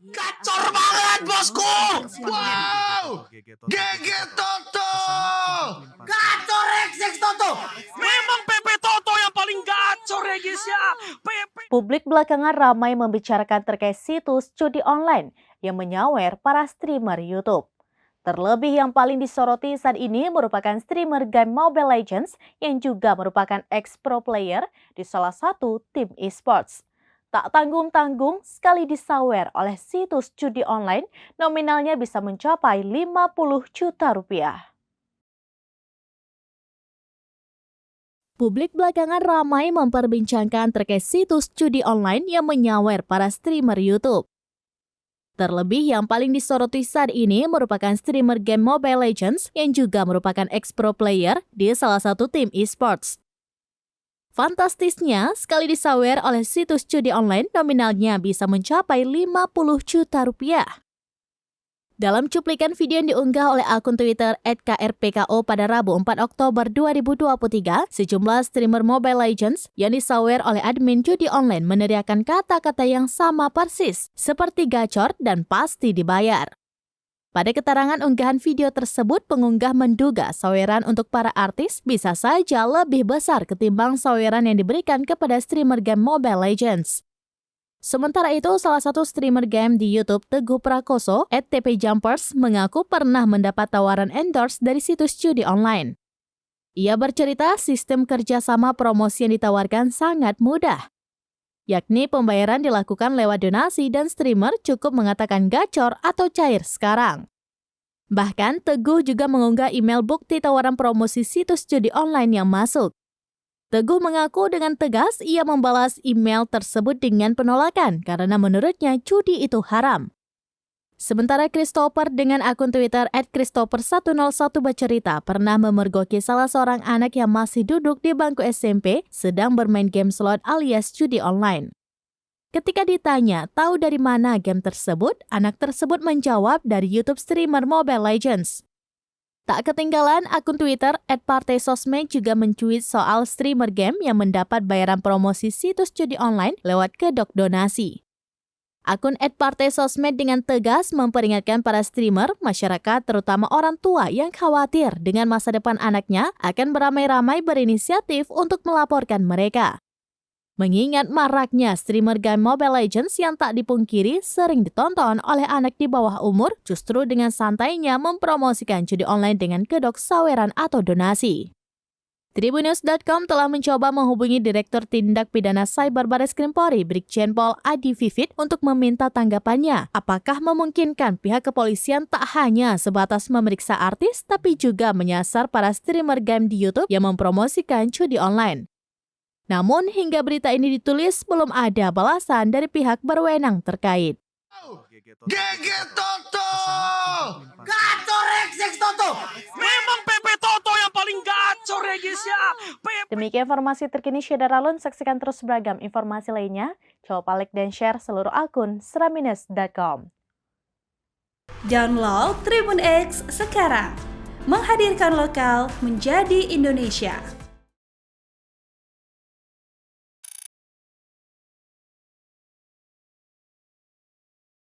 Gacor banget bosku. Wow. GG Toto. Gacor XX Toto. Memang PP Toto yang paling gacor ya guys ya. Publik belakangan ramai membicarakan terkait situs judi online yang menyawer para streamer YouTube. Terlebih yang paling disoroti saat ini merupakan streamer game Mobile Legends yang juga merupakan ex-pro player di salah satu tim esports. Tak tanggung-tanggung sekali disawer oleh situs judi online, nominalnya bisa mencapai 50 juta rupiah. Publik belakangan ramai memperbincangkan terkait situs judi online yang menyawer para streamer YouTube. Terlebih yang paling disoroti saat ini merupakan streamer game Mobile Legends yang juga merupakan ex-pro player di salah satu tim esports. Fantastisnya, sekali disawer oleh situs judi online, nominalnya bisa mencapai 50 juta rupiah. Dalam cuplikan video yang diunggah oleh akun Twitter @krpko pada Rabu 4 Oktober 2023, sejumlah streamer Mobile Legends yang disawer oleh admin judi online meneriakkan kata-kata yang sama persis, seperti gacor dan pasti dibayar. Pada keterangan unggahan video tersebut, pengunggah menduga saweran untuk para artis bisa saja lebih besar ketimbang saweran yang diberikan kepada streamer game Mobile Legends. Sementara itu, salah satu streamer game di YouTube, Teguh Prakoso, @tpjumpers, mengaku pernah mendapat tawaran endorse dari situs judi online. Ia bercerita sistem kerjasama promosi yang ditawarkan sangat mudah, yakni pembayaran dilakukan lewat donasi dan streamer cukup mengatakan gacor atau cair sekarang. Bahkan, Teguh juga mengunggah email bukti tawaran promosi situs judi online yang masuk. Teguh mengaku dengan tegas ia membalas email tersebut dengan penolakan karena menurutnya judi itu haram. Sementara Christopher dengan akun Twitter @christopher101 bercerita pernah memergoki salah seorang anak yang masih duduk di bangku SMP sedang bermain game slot alias judi online. Ketika ditanya tahu dari mana game tersebut, anak tersebut menjawab dari YouTube streamer Mobile Legends. Tak ketinggalan, akun Twitter @partaisosmed juga mencuit soal streamer game yang mendapat bayaran promosi situs judi online lewat kedok donasi. Akun @partaisosmed dengan tegas memperingatkan para streamer, masyarakat terutama orang tua yang khawatir dengan masa depan anaknya akan beramai-ramai berinisiatif untuk melaporkan mereka. Mengingat maraknya streamer game Mobile Legends yang tak dipungkiri sering ditonton oleh anak di bawah umur, justru dengan santainya mempromosikan judi online dengan kedok saweran atau donasi. Tribunnews.com telah mencoba menghubungi Direktur Tindak Pidana Cyber Barreskrim Polri, Brigjen Pol Adi Vivit, untuk meminta tanggapannya. Apakah memungkinkan pihak kepolisian tak hanya sebatas memeriksa artis, tapi juga menyasar para streamer game di YouTube yang mempromosikan judi online? Namun, hingga berita ini ditulis, belum ada balasan dari pihak berwenang terkait. GG Toto. Gacor XX Toto. Memang PP Toto yang paling gacor ya guys ya. Demikian informasi terkini Syederalun, saksikan terus beragam informasi lainnya. Coba like dan share seluruh akun seraminus.com. Download Tribun X sekarang, menghadirkan lokal menjadi Indonesia.